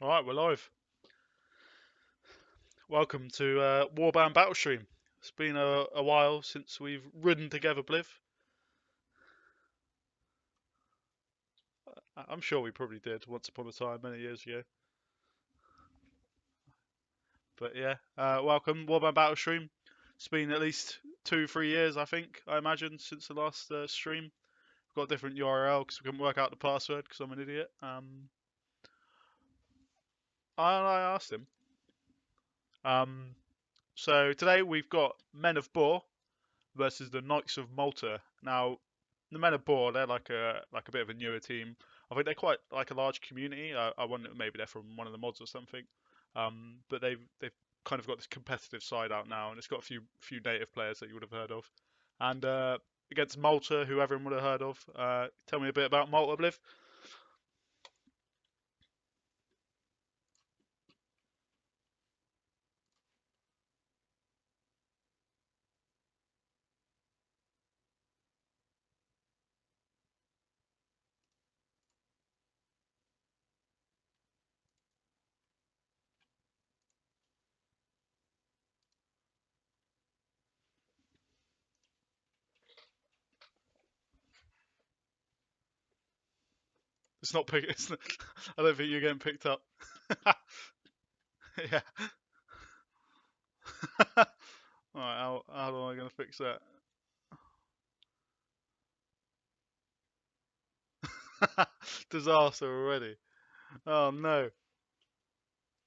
Alright, we're live. Welcome to Warband Battle Stream. It's been a while since we've ridden together, Bliv. I'm sure we probably did once upon a time, many years ago. But yeah, welcome, Warband Battle Stream. It's been at least 2-3 years, I think, I imagine, since the last stream. We've got a different URL because we couldn't work out the password because I'm an idiot. I asked him. So today we've got Men of Borr versus the Knights of Malta. Now, the Men of Borr, they're like a bit of a newer team. I think they're quite like a large community. I wonder maybe they're from one of the mods or something. But they've kind of got this competitive side out now, and it's got a few native players that you would have heard of. And against Malta, who everyone would have heard of. Tell me a bit about Malta, Bliv. It's not pick. It's not, I don't think you're getting picked up. Yeah. Alright, how am I going to fix that? Disaster already. Oh no.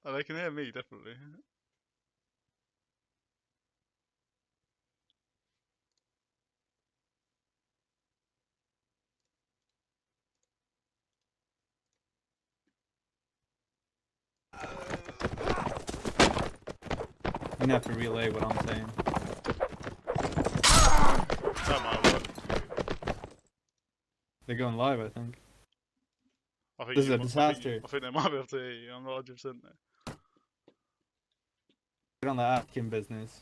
Oh, they can hear me, definitely. You have to relay what I'm saying. That might work. They're going live, I think. I think This is you a mi- disaster. I think they might be able to hear you. I'm not 100% there. Get on the African business.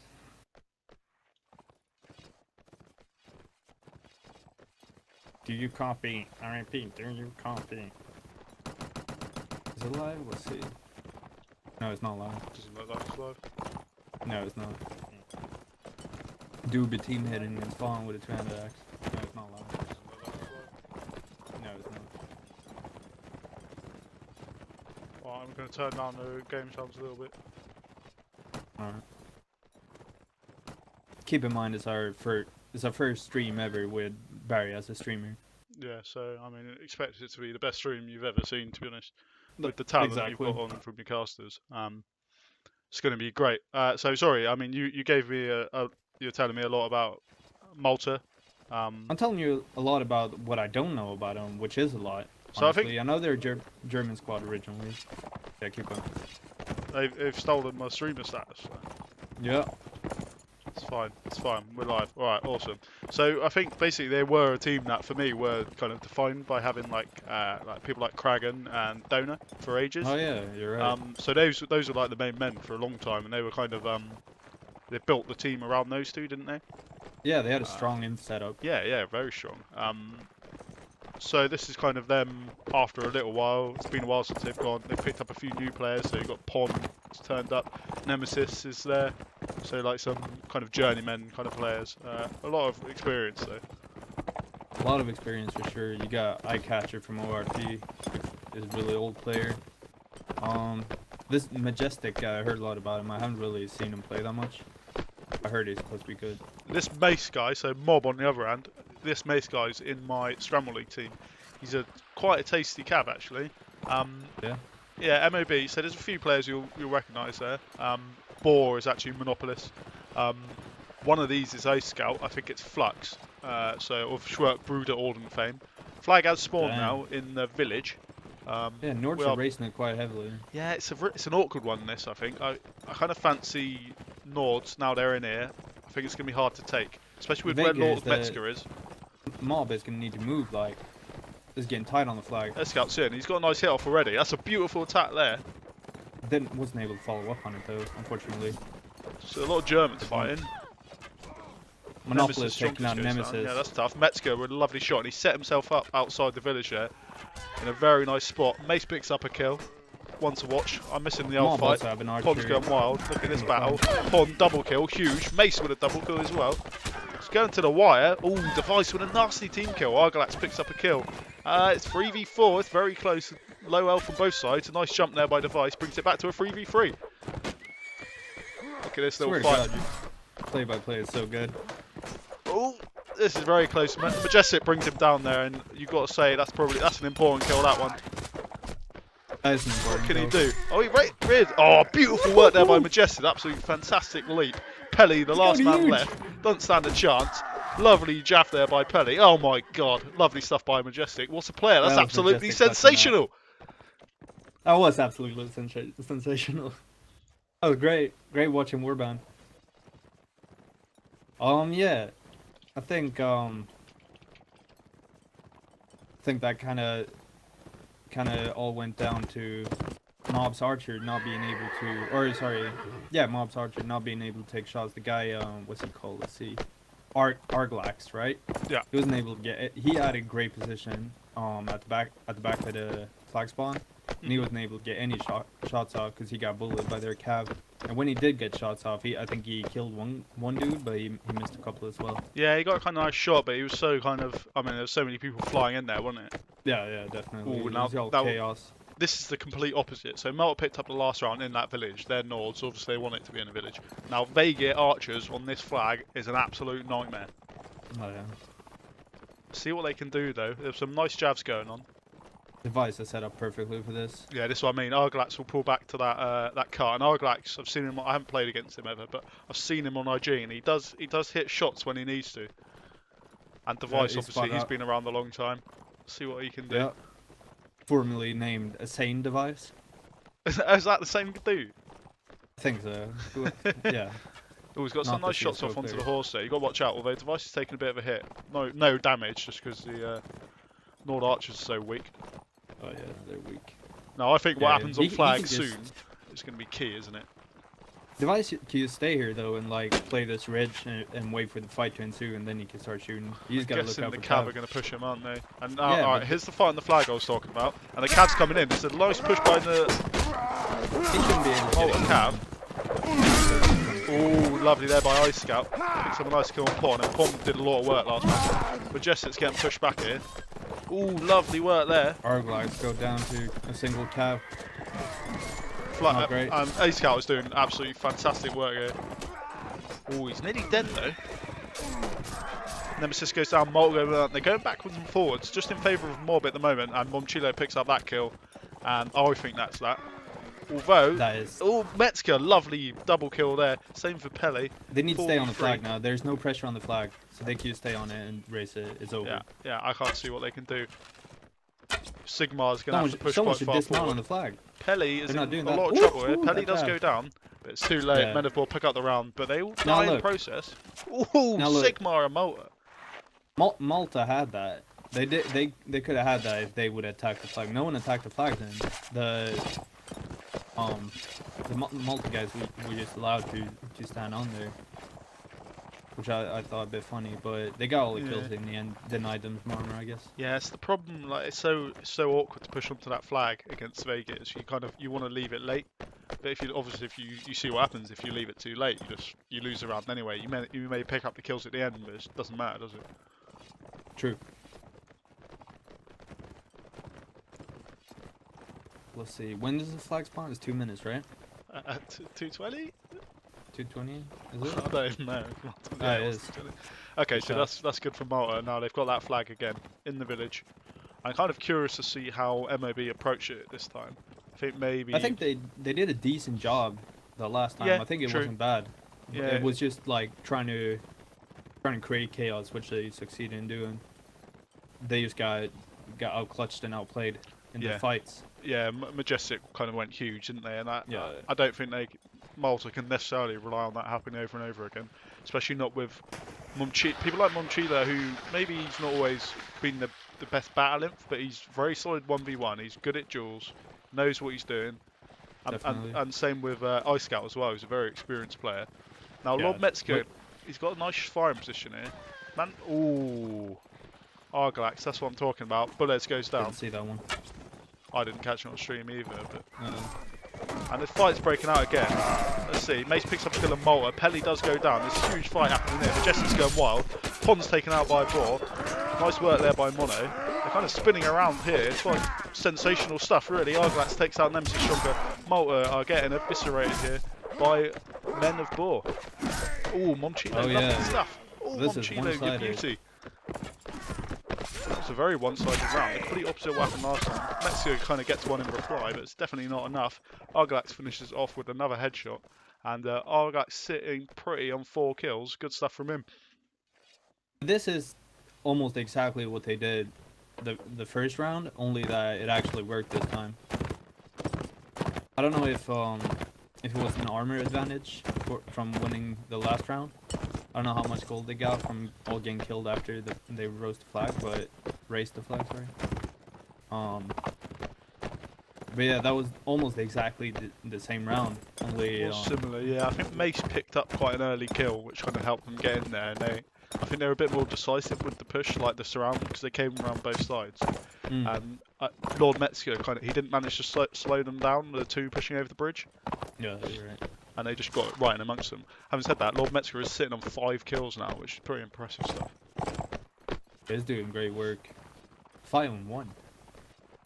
Do you copy? I repeat, do you copy? Is it live? Let's see. No, it's not live. Doesn't look like it's live. No, it's not. Dude, team hitting and spawn with a trend axe. No, it's not live. Doesn't look like it's live. No, it's not. Alright, I'm going to turn down the game sounds a little bit. Alright. Keep in mind, it's our first stream ever with Barry as a streamer. Yeah, so I mean, expect it to be the best stream you've ever seen, to be honest. With the talent you've got on from your casters, it's going to be great. So sorry, I mean, you gave me you're telling me a lot about Malta. I'm telling you a lot about what I don't know about them, which is a lot. So honestly. I know they're German squad originally. Yeah, keep going. They've stolen my streamer status. So. Yeah. It's fine. It's fine. We're live. All right. Awesome. So I think basically they were a team that for me were kind of defined by having like people like Kragan and Donor for ages. Oh yeah, you're right. So those were like the main men for a long time, and they were kind of they built the team around those two, didn't they? Yeah, they had a strong in setup. Yeah, very strong. So this is kind of them after a little while. It's been a while since they've gone. They've picked up a few new players. So you've got Pond turned up. Nemesis is there. So like some kind of journeymen kind of players. A lot of experience though. A lot of experience for sure. You got Eyecatcher from ORP, which is a really old player. This Majestic guy, I heard a lot about him. I haven't really seen him play that much. I heard he's supposed to be good. This Mace guy, so Mob on the other hand, this Mace guy's in my Scramble League team. He's quite a tasty cab actually. Yeah. Yeah, MOB. So there's a few players you'll recognise there. Borr is actually Monopolist. One of these is Ice Scout. I think it's Flux. So of Schwerk Brooder Orden fame. Flag has spawned now in the village. Yeah, Nords are racing it quite heavily. Yeah, it's an awkward one. This I think. I kind of fancy Nords now they're in here. I think it's gonna be hard to take, especially with where Lord of Metzger is. Mob is gonna need to move like. Is getting tight on the flag. That scout's in. He's got a nice hit off already. That's a beautiful attack there. Then wasn't able to follow up on it though, unfortunately. So a lot of Germans fighting. Monopolist taking out Nemesis. Yeah, that's tough. Metzger with a lovely shot, and he set himself up outside the village there in a very nice spot. Mace picks up a kill. one to watch. I'm missing the old Mob fight. also have an Pond's archer. going wild. Look at this in the battle. front. Pond double kill, huge. Mace with a double kill as well. It's going to the wire. Oh, Device with a nasty team kill. Argalax picks up a kill. It's 3v4. It's very close. Low health on both sides. A nice jump there by Device. Brings it back to a 3v3. Look at this little Swear to fight. God, play by play is so good. Oh, this is very close. Majestic brings him down there, and you've got to say that's an important kill. That one. That is an important What can he goal. do? Oh, he rid. Oh, beautiful work there by Majestic. Absolutely fantastic leap. Pelly, the last man huge. left, doesn't stand a chance. Lovely jab there by Pelly. Oh my God, lovely stuff by Majestic. What a player! That's That was absolutely Majestic touching sensational. That was absolutely sensational. That was great. Great watching Warbound. Yeah. I think that kind of all went down to Mob's Archer not being able to, or sorry, yeah, Mob's Archer not being able to take shots. The guy, what's he called? Let's see, Arglax, right? Yeah. He wasn't able to get it. He had a great position at the back of the flag spawn, and he wasn't able to get any shots off because he got bullied by their cav. And when he did get shots off, I think he killed one dude, but he missed a couple as well. Yeah, he got a kind of nice shot, but he was so kind of. I mean, there was so many people flying in there, wasn't it? Yeah, definitely. Ooh, It now was all that- chaos. This is the complete opposite. So Malta picked up the last round in that village. They're Nords, obviously they want it to be in a village. Now Vega Archers on this flag is an absolute nightmare. Oh yeah. See what they can do though. There's some nice jabs going on. Device is set up perfectly for this. Yeah, this is what I mean. Arglax will pull back to that car, and Arglax, I've seen him. I haven't played against him ever, but I've seen him on IG, and he does hit shots when he needs to. And Device, he's obviously, spot he's out. been around a long time. See what he can do. Yeah. Formerly named a sane device. Is that the same dude? I think so. Yeah. Oh, he's got some Not the nice shots CS:GO off onto player. the horse there. You got to watch out. Although Device is taking a bit of a hit. No damage, just because the Nord Archers are so weak. Oh yeah, they're weak. No, I think what Yeah, happens on he can flag just- soon is going to be key, isn't it? Device can you stay here though and like play this ridge and wait for the fight to ensue and then you can start shooting. You just gotta look Guessing out the for Cav Cav. are going to push him, aren't they? And Yeah, alright, but- here's the fight on the flag I was talking about. And the Cav's coming in. It's a nice push by the He shouldn't be able to Malta get it. Cav. Oh, lovely there by Ice Scout. Picks up a nice kill on Pond, and Pond did a lot of work last match. Majestic's getting pushed back here. Oh, lovely work there. Arglax go down to a single Cav. Flat, great. Ice Scout is doing absolutely fantastic work here. Oh, he's nearly dead though. Nemesis goes down, Malta goes down. They're going backwards and forwards, just in favour of Mob at the moment, and Momchilo picks up that kill. And I think that's that. Although, That is. oh, Metzger, lovely double kill there. Same for Pele. They need to stay on the 43. flag now. There's no pressure on the flag, so they can just stay on it and race it. It's over. Yeah, I can't see what they can do. Sigmar's going to have to push Someone quite should far dismount on forward. the flag. Pele is They're not in doing a that. lot of Ooh, trouble here. ooh, Pele that does jab. go down, but it's too late. Yeah. Men of War pick up the round, but they all die in the look. process. Ooh, Now look. Sigmar and Malta. Malta had that. They did. They could have had that if they would attack the flag. No one attacked the flag then. The Malta guys were just allowed to stand on there, which I thought a bit funny. But they got all the kills in the end. Denied them from armor, I guess. Yeah, it's the problem. Like, it's so awkward to push onto that flag against Vegas. You want to leave it late, but if you see what happens if you leave it too late, you lose the round anyway. You may pick up the kills at the end, but it doesn't matter, does it? True. Let's see. When does the flag spawn? It's 2 minutes, right? At 220? 2:20. Is I it? don't even know. Ah, it is. Okay, Good so shot. that's good for Malta. Now they've got that flag again in the village. I'm kind of curious to see how MOB approach it this time. I think maybe. I think they did a decent job the last time. Yeah, I think it true. wasn't bad. Yeah. It was just like trying to create chaos, which they succeeded in doing. They just got outclutched and outplayed in Yeah. the fights. Yeah, Majestic kind of went huge, didn't they? And Yeah. I don't think Malta can necessarily rely on that happening over and over again, especially not with people like Momchilo, who maybe he's not always been the best battle inf, but he's very solid 1v1. He's good at duels, knows what he's doing, Definitely. and same with Ice Scout as well. He's a very experienced player. Now Yeah, Lord Metzger, but- he's got a nice firing position here. Man, ooh, Arglax, that's what I'm talking about. Bullets goes down. Didn't see that one. I didn't catch it on stream either. But Uh-oh. and the fight's breaking out again. Let's see. Mace picks up a kill on Malta. Pelly does go down. There's a huge fight happening there. Majestic's going wild. Pond's taken out by Borr. Nice work there by Mono. They're kind of spinning around here. It's like sensational stuff, really. Arglax takes out Nemesis Stronger. Malta are getting eviscerated here by men of Borr. Ooh, Momchilo, Oh, lovely yeah. stuff. Ooh, This is Momchilo, your one-sided. beauty. It's a very one-sided round. The complete opposite of what happened last time. Mexico kind of gets one in reply, but it's definitely not enough. Arglax finishes off with another headshot. And Arglax sitting pretty on 4 kills. Good stuff from him. This is almost exactly what they did the first round, only that it actually worked this time. I don't know if it was an armor advantage from winning the last round. I don't know how much gold they got from all getting killed after they raised the flag, sorry. But yeah, that was almost exactly the same round, only Well, similar, yeah. I think Mace picked up quite an early kill, which kind of helped them get in there. And I think they were a bit more decisive with the push, like the surround, because they came around both sides. And Lord Metzger he didn't manage to slow them down, the two pushing over the bridge. yeah, you're right. And they just got it right in amongst them. Having said that, Lord Metzger is sitting on 5 kills now, which is pretty impressive stuff. He's doing great work. 5-1.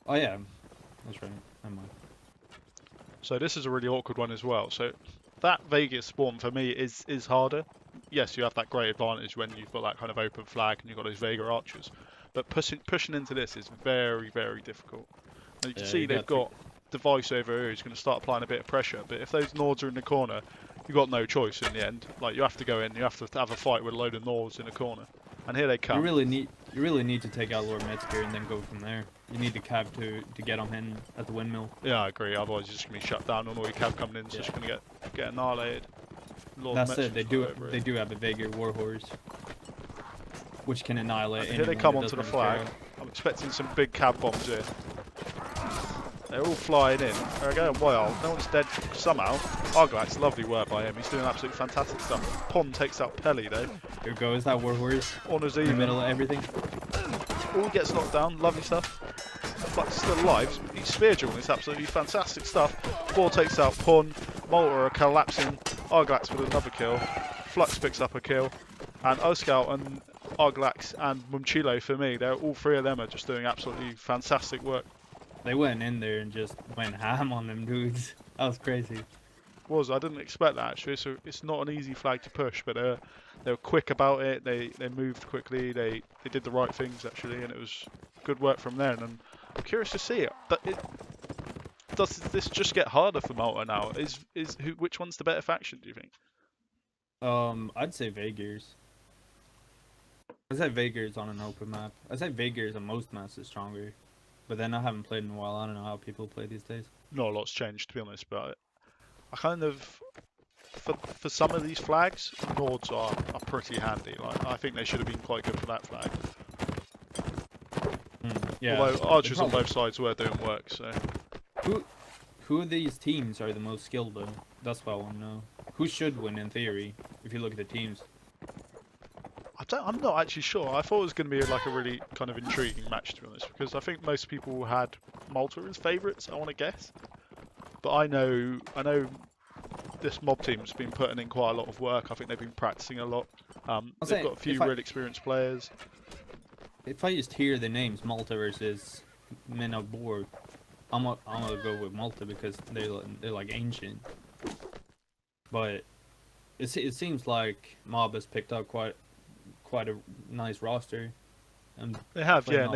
Oh yeah, that's right. Never mind. So this is a really awkward one as well. So that Vegas spawn for me is harder. Yes, you have that great advantage when you've got that kind of open flag and you've got those Vega archers. But pushing into this is very, very difficult. Now you can see they've got Device over here who's going to start applying a bit of pressure. But if those Nords are in the corner, you've got no choice in the end. Like, you have to go in, you have to have a fight with a load of Nords in the corner. And here they come. You really need to take out Lord Metzger and then go from there. You need the cab to get him in at the windmill. Yeah, I agree. Otherwise, you're just going to be shut down and all your cab coming in, so it's going to get annihilated. Lord That's Metzger's it. They do have a Vega Warhorse, which can annihilate. Here they come onto the flag. I'm expecting some big cab bombs here. They're all flying in. They're going wild. No one's dead somehow. Arglax, lovely work by him. He's doing absolutely fantastic stuff. Pond takes out Pelly though. Here goes that Warhorse. Honours In the even. middle of everything. All gets knocked down. Lovely stuff. Flux is still alive. He's spear dueling. It's absolutely fantastic stuff. Borr takes out Pond. Malta are collapsing. Arglax with another kill. Flux picks up a kill. And Oscal and Arglax and Mumchilo for me, all 3 of them are just doing absolutely fantastic work. They went in there and just went ham on them dudes. That was crazy. I didn't expect that actually. So it's not an easy flag to push, but they were quick about it. They moved quickly. They did the right things actually, and it was good work from there. And I'm curious to see it. But does this just get harder for Malta now? Which one's the better faction? Do you think? I'd say Vegas. I'd say Vegas on an open map. I'd say Vegas on most maps is stronger. But then I haven't played in a while. I don't know how people play these days. Not a lot's changed to be honest, but I kind of for some of these flags, Nords are pretty handy. Like I think they should have been quite good for that flag. Yeah. Although archers on both sides were doing work, so. Who of these teams are the most skilled though? That's what I want to know. Who should win in theory, if you look at the teams? I'm not actually sure. I thought it was going to be like a really kind of intriguing match to be honest, because I think most people had Malta as favourites. I want to guess, but I know this mob team's been putting in quite a lot of work. I think they've been practicing a lot. They've got a few really experienced players. If I just hear the names Malta versus men of Borr, I'm gonna go with Malta because they're like ancient. But it seems like Mob has picked up quite a nice roster. And they have, yeah. And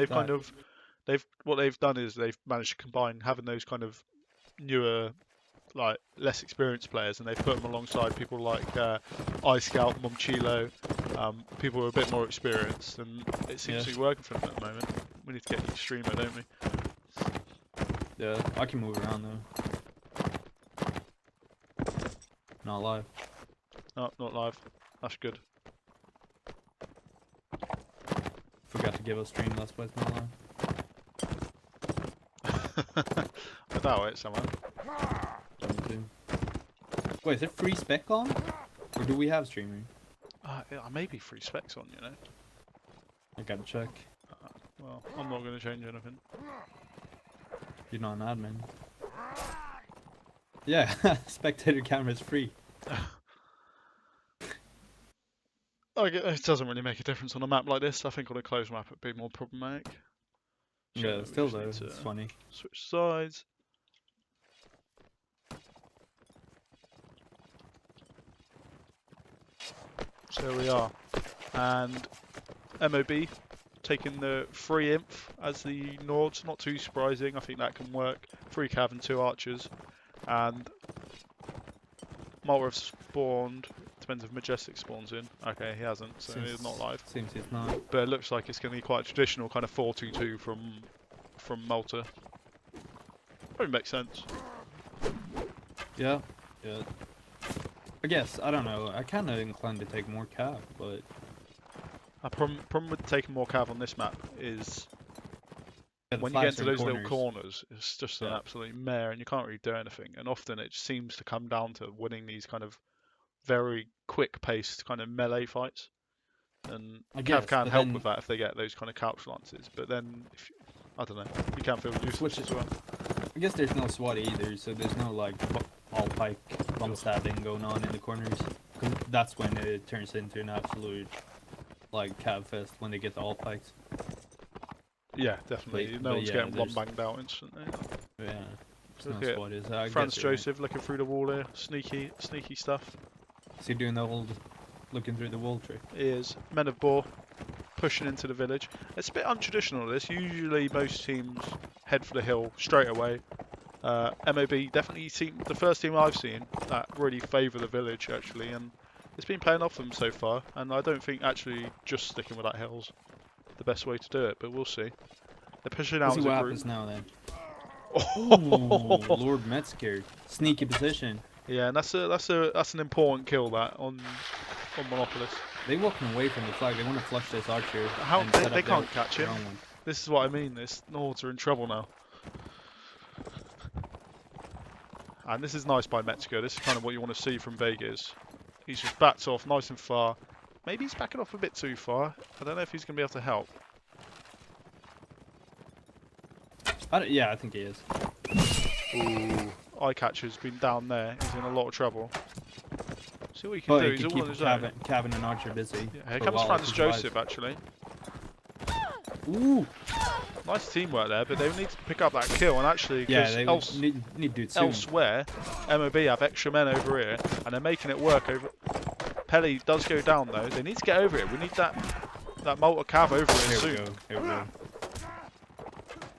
they've what they've done is they've managed to combine having those kind of newer, like less experienced players, and they've put them alongside people like iScout, Momchilo, people who are a bit more experienced, and it seems to be working for them at the moment. We need to get you streamer, don't we? Yeah, I can move around though. Not live. No, not live. That's good. Forgot to give us stream, that's why it's not live. I doubt it, someone. Wait, is it free spec on? Or do we have streaming? Yeah, maybe free specs on, you know. I gotta check. Well, I'm not going to change anything. You're not an admin. Yeah, spectator camera's free. It doesn't really make a difference on a map like this. I think on a closed map it'd be more problematic. So Yeah, we still just though, need to it's funny. switch sides. So here we are. And MOB taking the 3 inf as the Nords. Not too surprising. I think that can work. 3 cav and 2 archers. And Malta have spawned. Depends if Majestic spawns in. Okay, he hasn't, so he's not live. Seems he's not. But it looks like it's going to be quite a traditional kind of 4-2-2 from Malta. Probably makes sense. Yeah, yeah. I guess, I don't know, I kind of inclined to take more cav, but... A problem with taking more cav on this map is Yeah, the when you get flags into are in those little corners, it's just an Yeah. absolute mare and you can't really do anything. And often it seems to come down to winning these kind of very quick-paced kind of melee fights. And I cav guess, can but help then with that if they get those kind of couch lances. But then, I don't know, you can feel useless Switch as well. I guess there's no SWAT either, so there's no like all pike bump stabbing going on in the corners. 'Cause that's when it turns into an absolute like cav fest when they get the all pikes. Yeah, definitely. But No one's yeah, getting one there's- banged out instantly. Yeah, there's Look no at SWAT is. I Franz guess it won't. Joseph looking through the wall here. Sneaky stuff. Is he doing the old looking through the wall trick? He is. Men of Borr pushing into the village. It's a bit untraditional this. Usually most teams head for the hill straight away. MOB definitely the first team I've seen that really favour the village actually, and it's been playing off them so far, and I don't think actually just sticking with that hill's the best way to do it, but we'll see. They're pushing Let's out see as a what group. happens now then. Ooh, Lord Metzger. Sneaky position. Yeah, and that's an important kill that on Monopolis. They walking away from the flag. They want to flush this archer. How and they, set they up can't catch their him. own one. This is what I mean. This Nords are in trouble now. And this is nice by Metzger. This is kind of what you want to see from Vegas. He's just backed off nice and far. Maybe he's backing off a bit too far. I don't know if he's going to be able to help. Yeah, I think he is. Ooh, Eyecatcher's been down there. He's in a lot of trouble. See what he can But do. he He's can all on keep his own. Cabin and Archer busy. Yeah, here for a comes while Franz to survive. Joseph actually. Ooh! Nice teamwork there, but they need to pick up that kill. And actually, Yeah, because they need to do it soon. elsewhere, MOB have extra men over here, and they're making it work over. Pelly does go down though. They need to get over it. We need that Malta cav over here Here soon. we go. Here we go.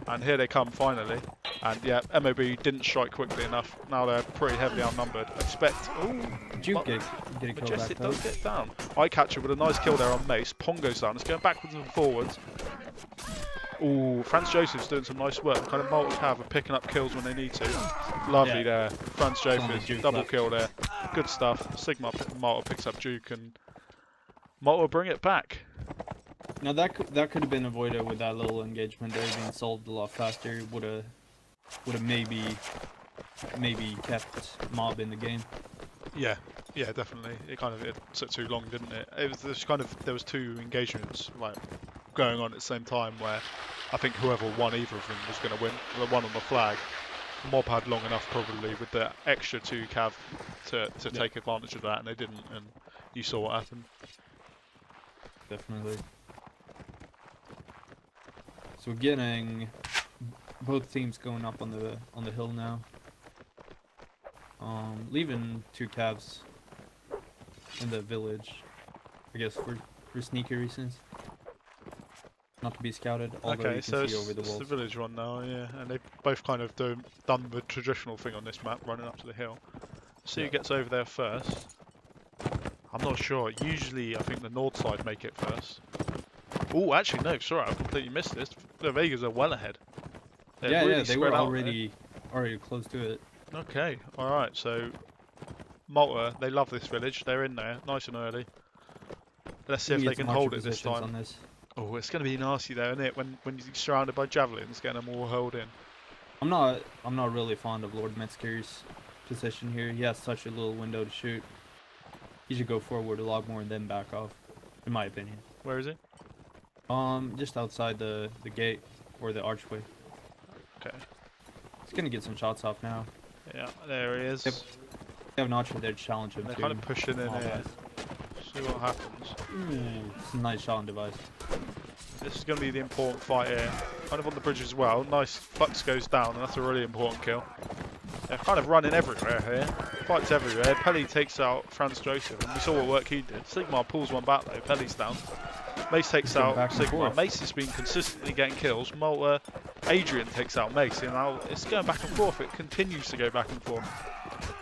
And here they come finally. And yeah, MOB didn't strike quickly enough. Now they're pretty heavily outnumbered. Expect. Ooh, Duke get a kill back Majestic though. does get down. Eyecatcher with a nice kill there on Mace. Pongo's down. It's going backwards and forwards. Ooh, Franz Joseph's doing some nice work. Kind of Malta cav are picking up kills when they need to. Lovely Yeah. there. Franz only Joseph, Duke double left. kill there. Good stuff. Sigma Malta picks up Duke and Malta bring it back. Now that could have been avoided with that little engagement there being solved a lot faster. Would have maybe kept Mob in the game. Yeah, definitely. It took too long, didn't it? There was 2 engagements like going on at the same time where I think whoever won either of them was going to win. The one on the flag, Mob had long enough probably with the extra 2 cav to take advantage of that, and they didn't. And you saw what happened. Definitely. So we're getting both teams going up on the hill now. Leaving 2 cavs in the village, I guess for sneaky reasons. Not to be scouted, although Okay, you so can see over the it's the walls. village one now, yeah, and they've both kind of done the traditional thing on this map, running up to the hill. See who Yeah. gets over there first. I'm not sure. Usually, I think the north side make it first. Oh, actually, no. Sorry, I completely missed this. The Vegas are well ahead. They're Yeah, really they spread were out already close to it. there. Okay, all right. So Malta, they love this village. They're in there, nice and early. Let's see if We they get can some hold archer it this positions time. on this. Oh, it's going to be nasty though, isn't it? When you're surrounded by javelins, getting them all held in. I'm not really fond of Lord Metzger's position here. He has such a little window to shoot. He should go forward a lot more and then back off, in my opinion. Where is it? Just outside the gate or the archway. Okay. He's gonna get some shots off now. Yeah, there he is. Yep. They have an archer there to challenge him They're too. kind of pushing in Oh, here. nice. See what happens. Ooh, it's a nice shot on device. This is going to be the important fight here. Kind of on the bridge as well. Nice. Flux goes down, and that's a really important kill. They're kind of running everywhere here. Fights everywhere. Pelly takes out Franz Joseph, and we saw what work he did. Sigmar pulls one back though. Pelly's down. Mace takes out Sigmar. Mace has been consistently getting kills. Malta, Adrian takes out Mace, and now it's going back and forth. It continues to go back and forth.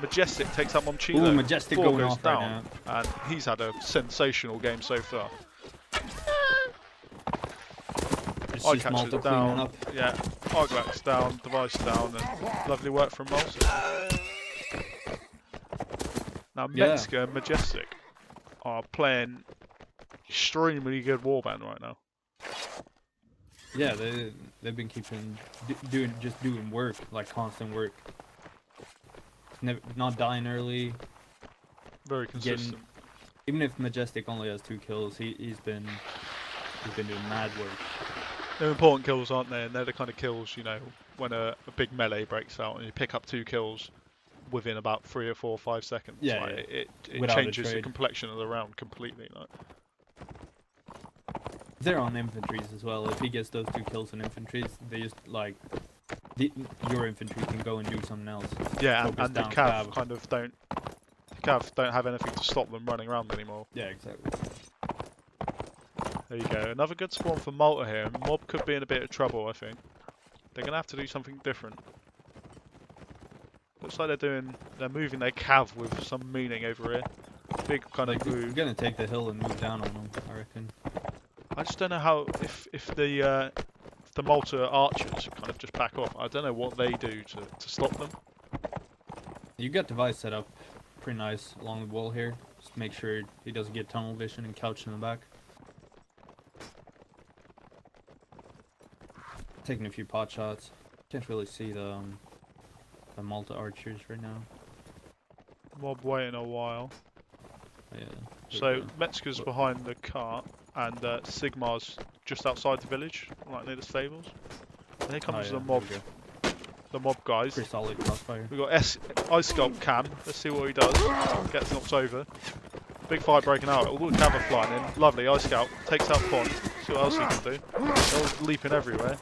Majestic takes out Monchilo. Ooh, Majestic Borr going goes off down, right now. and he's had a sensational game so far. It's Eye just catcher's Malta cleaning down. up. Yeah, Arglax's down, device down, and lovely work from Malta. Now Yeah. Metzger and Majestic are playing extremely good warband right now. Yeah, they've been keeping doing work, like constant work. Never not dying early. Very consistent. Even if Majestic only has 2 kills, he's been doing mad work. They're important kills, aren't they? And they're the kind of kills, you know, when a big melee breaks out and you pick up 2 kills within about 3 or 4 or 5 seconds. Yeah, like, yeah. it Without a changes the trade. complexion of the round completely. Like. They're on infantries as well. If he gets those 2 kills on infantries, they just like your infantry can go and do something else. Yeah, Focus and the down Cav kind of don't. The Cav don't have anything to stop them running around anymore. Yeah, exactly. There you go. Another good spawn for Malta here. Mob could be in a bit of trouble, I think. They're gonna have to do something different. Looks like they're moving their Cav with some meaning over here. Big kind of We're move. gonna take the hill and move down on them, I reckon. I just don't know how if the Malta archers kind of just back off. I don't know what they do to stop them. You got device set up pretty nice along the wall here. Just make sure he doesn't get tunnel vision and couch in the back. Taking a few pot shots. Can't really see the Malta archers right now. Mob waiting a while. Yeah. So Metzger's behind the cart, and Sigmar's just outside the village, like near the stables. And here comes the mob guys. Pretty solid crossfire. We've got Ice Sculpt Cam. Let's see what he does. Gets knocked over. Big fight breaking out. All the Cam are flying in. Lovely. Ice Scout takes out Pond. See what else he can do. They're leaping everywhere.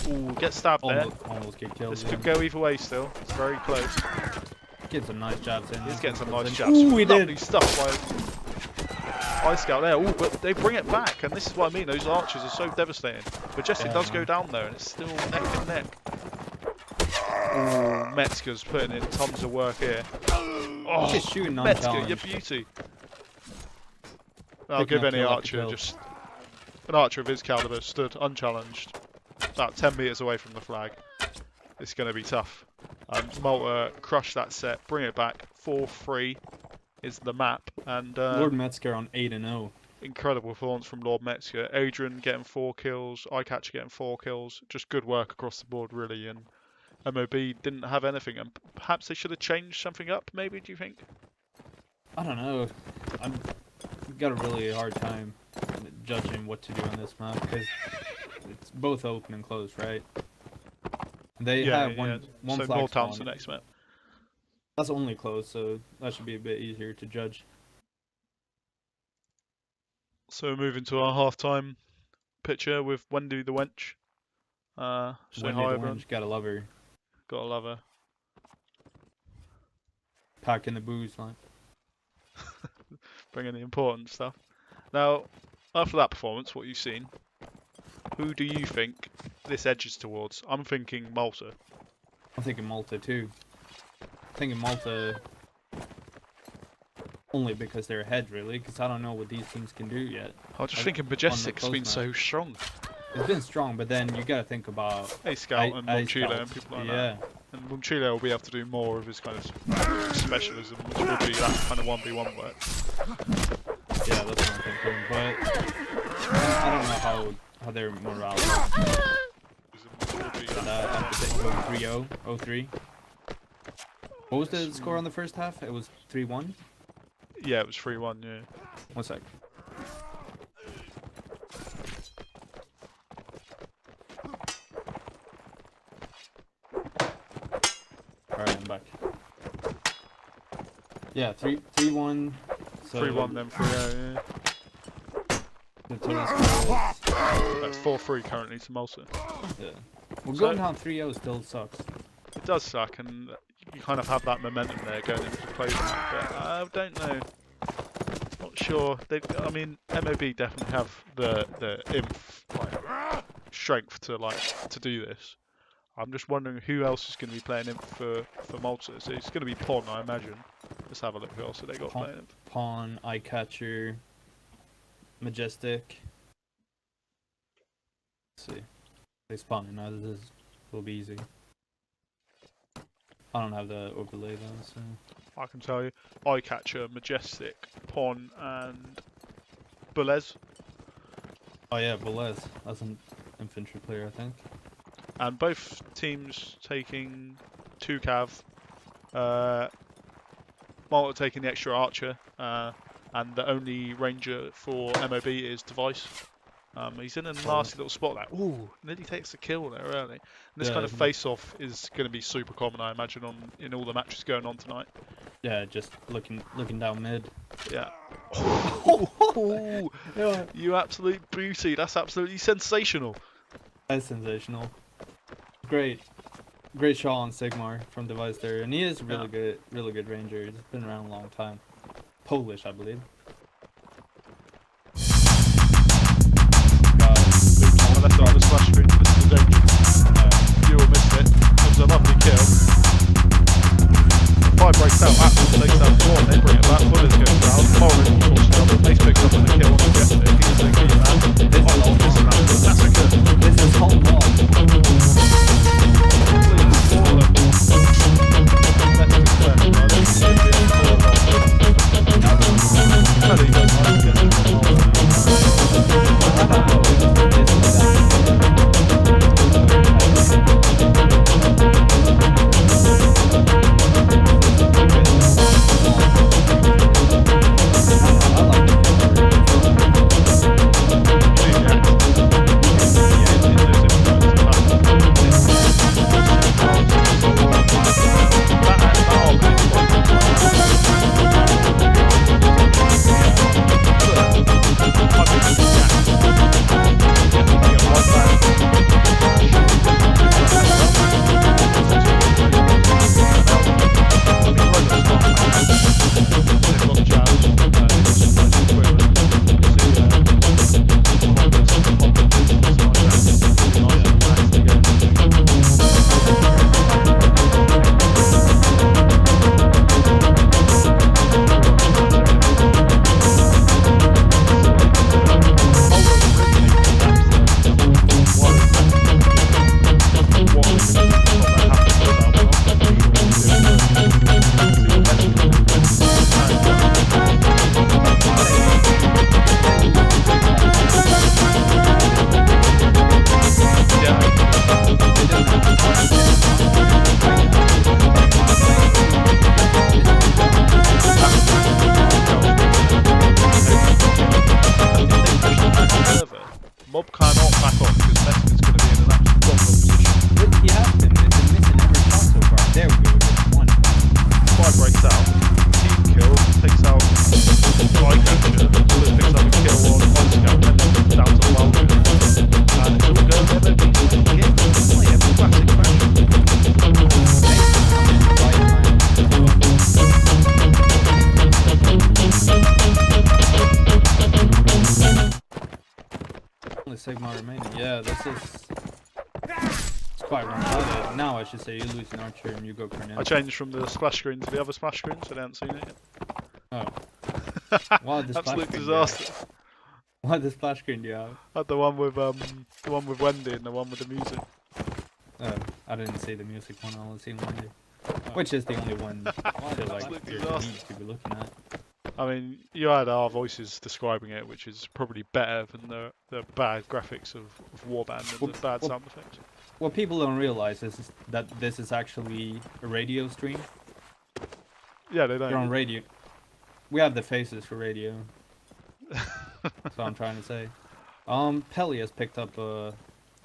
Ooh, gets stabbed there. Almost get killed. This could go either way still. It's very close. Get some nice jabs in. He's getting some nice jabs. Ooh, he Lovely did. stuff by Ice Scout there. Ooh, but they bring it back, and this is what I mean. Those archers are so devastating. Majestic does go down though, and it's still neck and neck. Ooh, Metzger's putting in tons of work here. Oh, Just shooting Metzger, your unchallenged. beauty. I'll Picking give up any kill after archer kill. just an archer of his caliber stood unchallenged, about 10 meters away from the flag. It's going to be tough. Malta crush that set, bring it back. 4-3 is the map, and Lord Metzger on 8-0. incredible performance from Lord Metzger. Adrian getting 4 kills, Eyecatcher getting 4 kills. Just good work across the board, really. And MOB didn't have anything, and perhaps they should have changed something up. Maybe, do you think? I don't know. I've got a really hard time judging what to do on this map because it's both open and closed, right? They have one so flag Northtown's the spawn. next map. That's only closed, so that should be a bit easier to judge. So we're moving to our half-time picture with Wendy the Wench. Say Wendy hi, the everyone. Wench, gotta love her. Gotta love her. Packing the booze, like. Bringing the important stuff. Now, after that performance, what you've seen, who do you think this edges towards? I'm thinking Malta. I'm thinking Malta too. I'm thinking Malta only because they're ahead, really, because I don't know what these teams can do yet. I was just On- thinking on the Majestic's close been map. so strong. It's been strong, but then you gotta think about A-Scout and Monchilo Scouts. and people like Yeah. that. And Monchilo will be able to do more of his kind of specialism, which will be that kind of 1v1 work. Yeah, that's what I'm thinking. But I don't know how their morale is. After they go 3-0, 0-3. What was the score on the first half? It was 3-1? Yeah, it was 3-1, yeah. 1 sec. I'm back. Yeah, 3-1. So 3-1 then 3-0. the total score is, That's 4-3 currently to Malta. yeah. Well, So- going down 3-0 still sucks. It does suck, and you kind of have that momentum there going into the closing act, but I don't know. Not sure. I mean, MOB definitely have the inf like strength to do this. I'm just wondering who else is going to be playing inf for Malta. So it's going to be Pon, I imagine. Let's have a look who else have they got playing inf. Pawn, Eye Catcher, Majestic. Let's see. They spawn in now. This will be easy. I don't have the overlay though, so. I can tell you. Eyecatcher, Majestic, Pon, and Bulez. Oh yeah, Velez. That's an infantry player, I think. And both teams taking 2 cav. Malta taking the extra archer. And the only ranger for MOB is Device. He's in a nasty little spot there. Ooh, nearly takes a kill there early. And this Yeah, kind of face-off is going to be super common, I imagine, in all the matches going on tonight. Yeah, just looking down mid. Yeah. Yeah. You absolute booty. That's absolutely sensational. That's sensational. Great shot on Sigmar from Device there, and he is really good ranger. He's been around a long time. Polish, I believe. I left it on the splash screen. This is the danger. You all missed it. It was a lovely kill. Fire breaks out. Atlas takes out Borr. They bring it back. Bullets goes down. Morin forces up. Mace picks up on the kill on the Majestic. He's the key man. Oh, this is a massacre. This is whole log. Mob cannot back off because Mexican's going to be in an absolute dominant position. He has been. They've been missing every shot so far. There we go. Just one. Fire breaks out. Team kill. Takes out Eyecatcher. Bullet picks up a kill on Scout. Then down to Welder. And it's all going MOB again. Play a classic fashion. Only Sigmar remaining. Yeah, this is. It's quite one-sided. Now I should say you lose an archer and you go Cornell. I changed from the splash screen to the other splash screen, so they haven't seen it Oh. yet. What the Absolute splash disaster. What the splash screen do you have? Had the one with Wendy and the one with the music. Oh, I didn't see the music one. I only seen Wendy. Which is the only one I feel like Absolute you disaster. need to be looking at. I mean, you had our voices describing it, which is probably better than the bad graphics of Warband and the bad sound effects. What people don't realize is that this is actually a radio stream. Yeah, they don't. You're on radio. We have the faces for radio. That's what I'm trying to say. Pelly has picked up a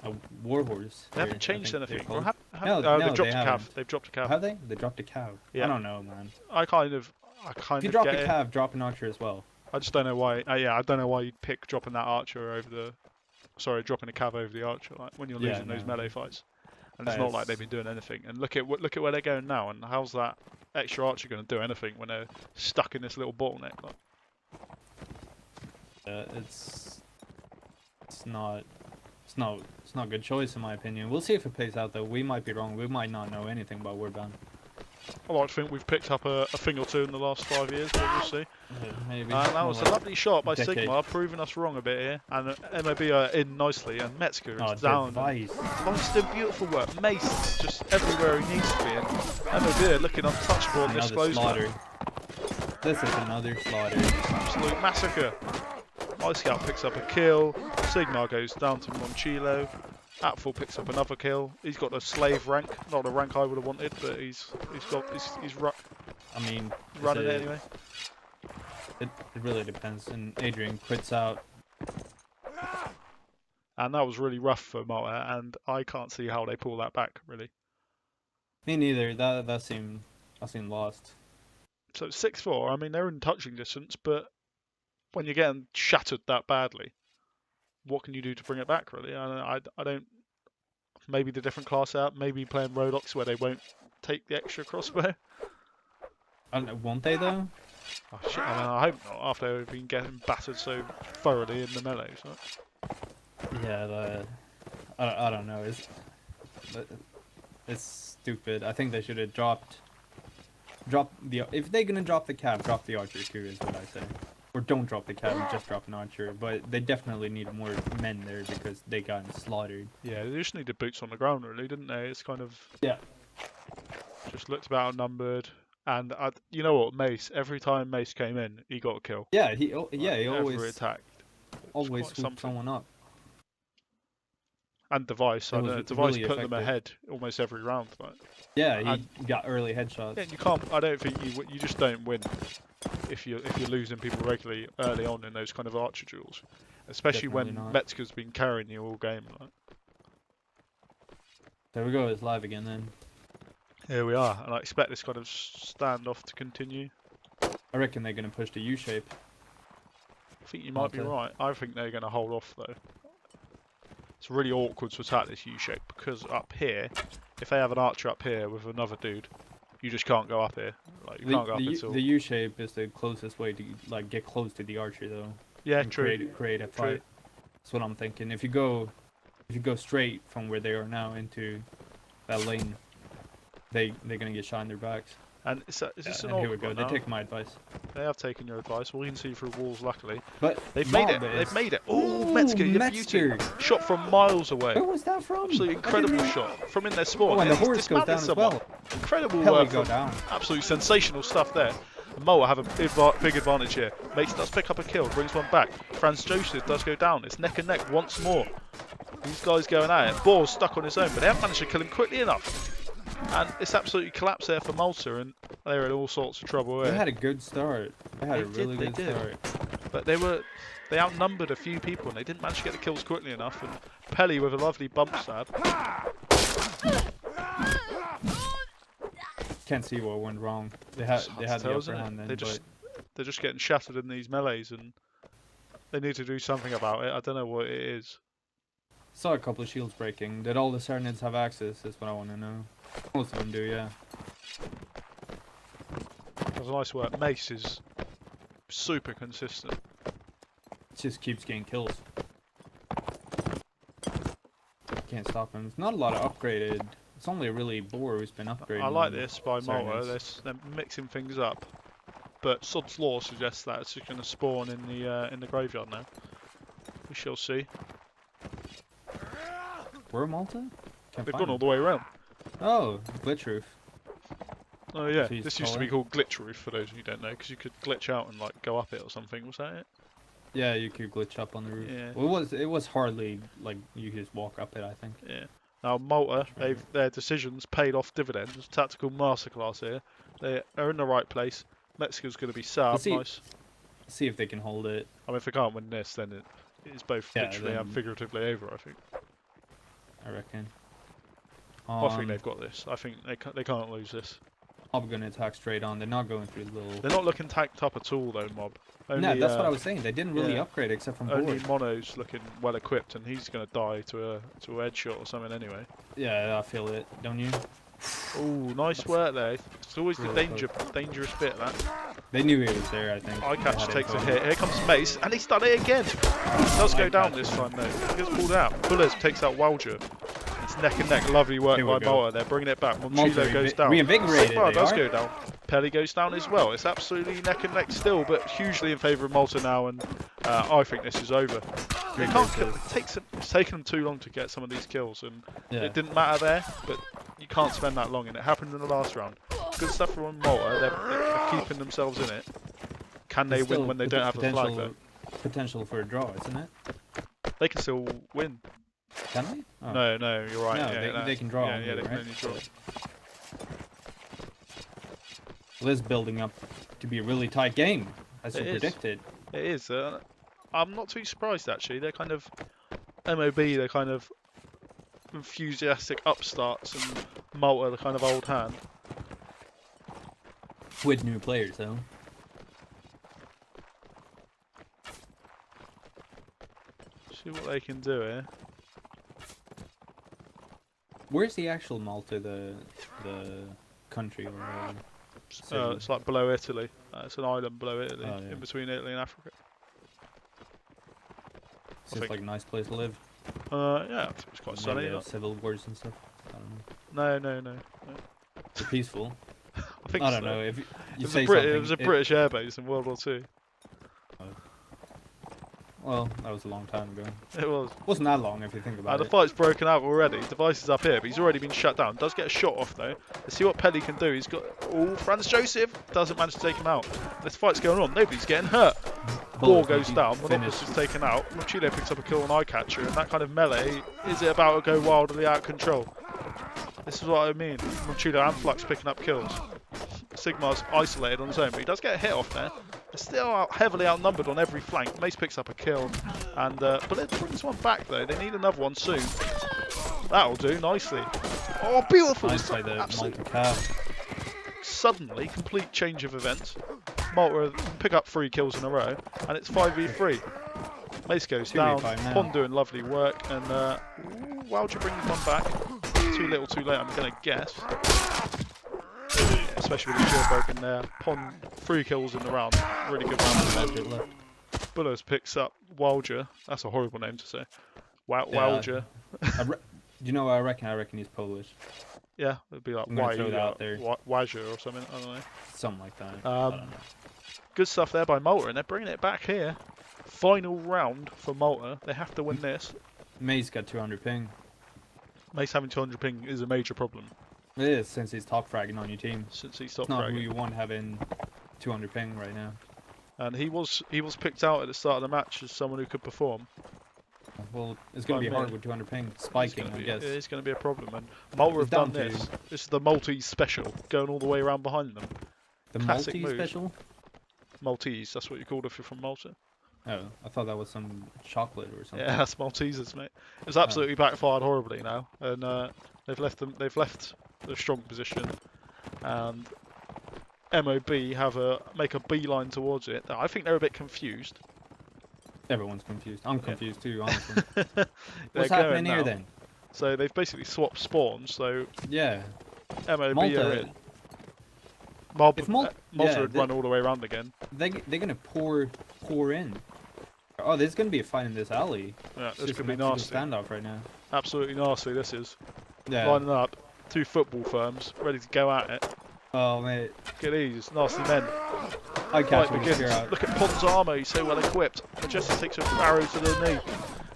a warhorse. They haven't changed I think they're anything. Or called. have, No, they've no, they dropped a cav. haven't. They've dropped a cav. Have they? They dropped a cav. I Yeah. don't know, man. I kind of If you get drop a it. cav, drop an archer as well. I just don't know why. Yeah, I don't know why you'd pick dropping that archer over the. Sorry, dropping a cav over the archer, like when you're Yeah, losing those no. melee fights. And it's not like they've been doing anything. And look at where they're going now. And how's that extra archer going to do anything when they're stuck in this little bottleneck? Like, It's not a good choice in my opinion. We'll see if it plays out though. We might be wrong. We might not know anything about Warbound. I like to think we've picked up a thing or two in the last 5 years, but we'll see. Maybe. That was a lovely shot by decade. Sigma, proving us wrong a bit here. And MOB are in nicely, and Metzger is down. Device. He's doing beautiful work. Mace is just everywhere he needs to be. And MOB are looking untouchable on this Another close slaughter. line. This is another slaughter. Absolute massacre. Ice Scout picks up a kill. Sigma goes down to Monchilo. Atful picks up another kill. He's got a slave rank, not a rank I would have wanted, but he's I mean, running it anyway. It really depends. And Adrian quits out. And that was really rough for Malta, and I can't see how they pull that back really. Me neither. That seemed lost. So 6-4. I mean, they're in touching distance, but when you're getting shattered that badly, what can you do to bring it back? Really, I don't. Maybe the different class out. Maybe playing Rodox where they won't take the extra crossbow. I don't know, won't they though? Oh, shit, I hope not. After they've been getting battered so thoroughly in the melee. So. Yeah, I don't know. It's stupid. I think they should have dropped the. If they're gonna drop the cab, drop the archer too, is what I say. Or don't drop the cab, just drop an archer. But they definitely need more men there because they got slaughtered. Yeah, they just needed boots on the ground, really, didn't they? It's kind of just looked about outnumbered. And you know what, Mace? Every time Mace came in, he got a kill. Yeah, he every always attacked. always swooped someone up. And Device, I know Device really put them effective. ahead almost every round. Like. Yeah, he got early headshots. Yeah, you can't. I don't think you just don't win if you're losing people regularly early on in those kind of archer duels, especially Definitely when not. Metzger's been carrying you all game. Like. There we go. It's live again then. Here we are, and I expect this kind of standoff to continue. I reckon they're gonna push the U shape. I think you might be Malta. right. I think they're going to hold off though. It's really awkward to attack this U shape because up here, if they have an archer up here with another dude, you just can't go up here. Like you can't go up until The U shape is the closest way to like get close to the archer though. yeah, And true. create a True. fight. That's what I'm thinking. If you go straight from where they are now into that lane, they're gonna get shot in their backs. And is this an And here we awkward go. one They now? take my advice. They have taken your advice. We can see through walls, luckily. But They've made it. Malta They've is- made it. Oh, Ooh, Metzger, you Metzger. beauty. Shot from miles away. Where was that from? Absolutely I didn't incredible even- shot from in their spawn. Oh, and the He's horse goes dismounted down as someone. well. Incredible Hell, work. go From down. absolutely sensational stuff there. Moa have a big advantage here. Mace does pick up a kill, brings one back. Franz Joseph does go down. It's neck and neck once more. These guys going at it. Borr's stuck on his own, but they haven't managed to kill him quickly enough. And it's absolutely collapsed there for Malta, and they're in all sorts of trouble They here. had a good start. They had a They really did, good they start. But they outnumbered a few people, and they didn't manage to get the kills quickly enough. And Pelly with a lovely bump stab. Can't see what went wrong. They had It's hard the to tell, upper isn't it? hand then. They're just getting shattered in these melees, and they need to do something about it. I don't know what it is. Saw a couple of shields breaking. Did all the Serenids have access? That's what I want to know. Most of them do, yeah. That was nice work. Mace is super consistent. It just keeps getting kills. Can't stop him. It's not a lot of upgraded. It's only really Borr who's been upgraded. I like this by Malta. Serenids. They're mixing things up, but Sod's Law suggests that it's just going to spawn in the graveyard now. We shall see. Where Malta? Can't They've find gone all him. the way around. Oh, glitch roof. Oh yeah, Jeez, this used to be called Glitch Roof for those of you who don't know, because you could glitch out and like go up it or something. Was that it? Yeah, you could glitch up on the roof. Yeah. Well, it was hardly like you could just walk up it. I think. Yeah. Now Malta, right. their decisions paid off dividends. Tactical masterclass here. They are in the right place. Mexico's going to be sad. see- Nice. See if they can hold it. I mean, if they can't win this, then it is both Yeah, literally and then- figuratively over. I think. I reckon. I think they've got this. I think they can't lose this. I'm gonna attack straight on. They're not going through the little. They're not looking tanked up at all though, Mob. Only, No, that's what I was saying. They didn't really yeah. upgrade except from Only Borr. Mono's looking well equipped, and he's gonna die to a headshot or something anyway. Yeah, I feel it. Don't you? Oh, nice work there. It's always Really the dangerous bit, that. They knew he was there, I think. Eye catch They had takes a info. hit. Here comes Mace, and he's done it again. He does go Eye down catch. this time though. He gets pulled out. Bullets takes out Walger. It's neck and neck. Lovely work Here we by go. Malta. They're bringing it back. Malta Monchilo goes down. reinvigorated, Sigma they does are. go down. Pelly goes down as well. It's absolutely neck and neck still, but hugely in favour of Malta now, and I think this is over. They can't kill, it's taken them too long to get some of these kills, and Yeah. it didn't matter there, but you can't spend that long, and it happened in the last round. Good stuff from Malta. They're keeping themselves in it. Can they There's win still when they don't have a flag though? Potential for a draw, isn't it? They can still win. Can they? Oh. No, you're right. No, yeah, they can draw. Yeah, only, they can right? only draw. Well, this is building up to be a really tight game, as you It is. predicted. It is. I'm not too surprised actually. They're kind of MOB. They're kind of enthusiastic upstarts, and Malta, the kind of old hand. With new players, though. See what they can do here. Where's the actual Malta, the country or city? It's like below Italy. It's an island below Italy, Oh, yeah. in between Italy and Africa. It's just like a nice place to live. Yeah, it's quite Maybe sunny. they have civil wars and stuff. I don't know. No. It's peaceful. I think I don't so. know if you It say was, something. it was a British airbase in World War Two. Well, that was a long time ago. It was. Wasn't that long if you think about The it. fight's broken out already. Device is up here, but he's already been shut down. Does get a shot off though. Let's see what Pelly can do. He's got. Oh, Franz Joseph doesn't manage to take him out. This fight's going on. Nobody's getting hurt. Borr goes down. Monopus is taken out. Chile picks up a kill on Eye Catcher, and that kind of melee, is it about to go wildly out of control? This is what I mean. Monchilo and Flux picking up kills. Sigmar's isolated on his own, but he does get a hit off there. They're still heavily outnumbered on every flank. Mace picks up a kill, and but it brings one back though. They need another one soon. That'll do nicely. Oh, beautiful! Nice by the Malta calf. Suddenly, complete change of events. Malta pick up 3 kills in a row, and it's 5v3. Mace goes down. 2v5 now. Pond doing lovely work, and Walger brings one back. Too little, too late. I'm gonna guess. Especially with the shield broken there. Pond 3 kills in the round. Really good round. Left. Bullers picks up Walger. That's a horrible name to say. Walger. You know what I reckon? I reckon he's Polish. Yeah, it'd be like I'm gonna throw that out there. Wajger or something. I don't know. Something like that. I don't know. Good stuff there by Malta, and they're bringing it back here. Final round for Malta. They have to win this. May's got 200 ping. Mace having 200 ping is a major problem It is, since he's top fragging on your team. since he It's stopped not who fragging. you want having 200 ping right now. And he was picked out at the start of the match as someone who could perform. Well, it's going to be By me. hard with 200 ping. Spiking, I guess. It is going to be a problem. And Malta have It's done down to- this. This is the Maltese special, going all the way around behind them. The classic Maltese move. special? Maltese, that's what you called if you're from Malta. Oh, I thought that was some chocolate or something. Yeah, that's Maltesers, mate. It's absolutely backfired horribly now, and they've left the strong position, and MOB make a beeline towards it. I think they're a bit confused. Everyone's confused. I'm confused too, honestly. They're What's going happening here now. then? So they've basically swapped spawns. So Yeah. MOB are Malta, in. Malta If Malta- yeah, would run all the way around again. they're going to pour in. Oh, there's going to be a fight in this alley. Yeah, It's this just could be a Mexico nasty. standoff right now. Absolutely nasty. This is Yeah. lining up. 2 football firms ready to go at it. Oh, mate. Look at these nasty men. I catch Fight him begins. spear out. Look at Pond's armour, he's so well equipped. Majestic takes an arrow to the knee.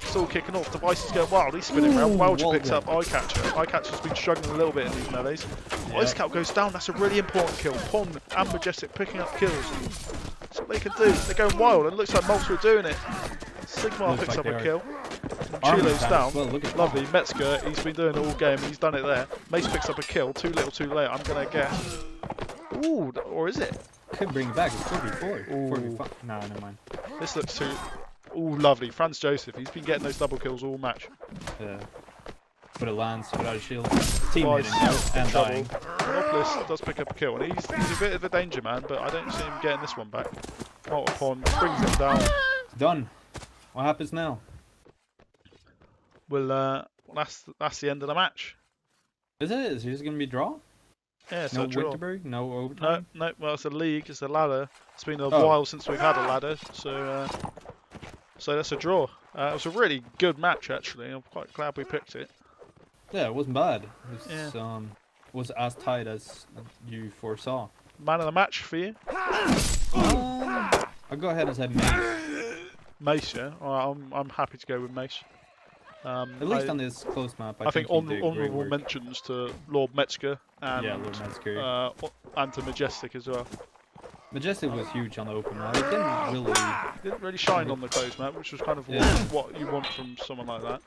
Still kicking off, Device is going wild, he's spinning around. Walger picks up Eye Catcher. Eye Catcher's been struggling a little bit in these melees. Yeah. Ice Scout goes down, that's a really important kill. Pond and Majestic picking up kills. That's what they can do. They're going wild, and it looks like Malta are doing it. Sigmar Looks picks like up they a are. kill. Armor's Chilo's down down. as well, look at Lovely. Metzger, he's been doing it all game, he's done it there. Mace picks up a kill, too little, too late, I'm going to guess. Ooh, or is it? Could bring it back. It's 44. Ooh. 45. No, never mind. This looks too... Ooh, lovely. Franz Joseph, he's been getting those double kills all match. Yeah. but it lands without a shield. Team Oh, hitting he's though, in and trouble. dying. Monopolist does pick up a kill, and he's a bit of a danger man, but I don't see him getting this one back. Multipon brings him down. Done. What happens now? Well, that's the end of the match. Is it? Is it gonna be draw? Yeah, it's No a draw. Winterberg? No No, overtime? no. Well, it's a league. It's a ladder. It's been a Oh. while since we've had a ladder, so that's a draw. It was a really good match actually. I'm quite glad we picked it. Yeah, it wasn't bad. It was as tight as you foresaw. Man of the match for you, I'll go ahead and say Mace. Mace. Yeah, all right, I'm happy to go with Mace. At least on this close map, I think he did great honourable work. mentions to Lord Metzger and Yeah, Lord Metzger. And to Majestic as well. Majestic was huge on the open map. It Didn't really shine on the closed map, which was kind of what you want from someone like that.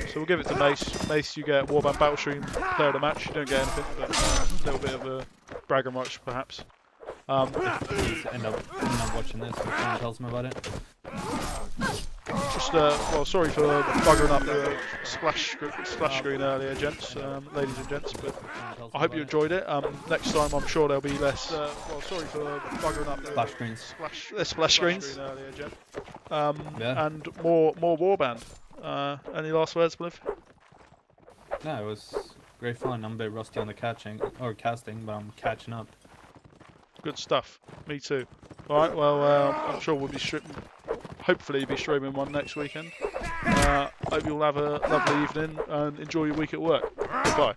So we'll give it to Mace. Mace, you get Warband Battlestream player of the match. You don't get anything, but a little bit of a bragger much perhaps. Just end up watching this if someone tells him about it. Just well, sorry for buggering up the splash screen earlier, gents, ladies and gents, but I hope you enjoyed it. Next time, I'm sure there'll be less. Well, sorry for buggering up the Splash screens. splash screens earlier, gent. Yeah. And more Warband. Any last words, Bliv? No, it was great fun. I'm a bit rusty on the casting, but I'm catching up. Good stuff. Me too. All right. Well, I'm sure we'll be hopefully be streaming one next weekend. Hope you'll have a lovely evening and enjoy your week at work. Goodbye.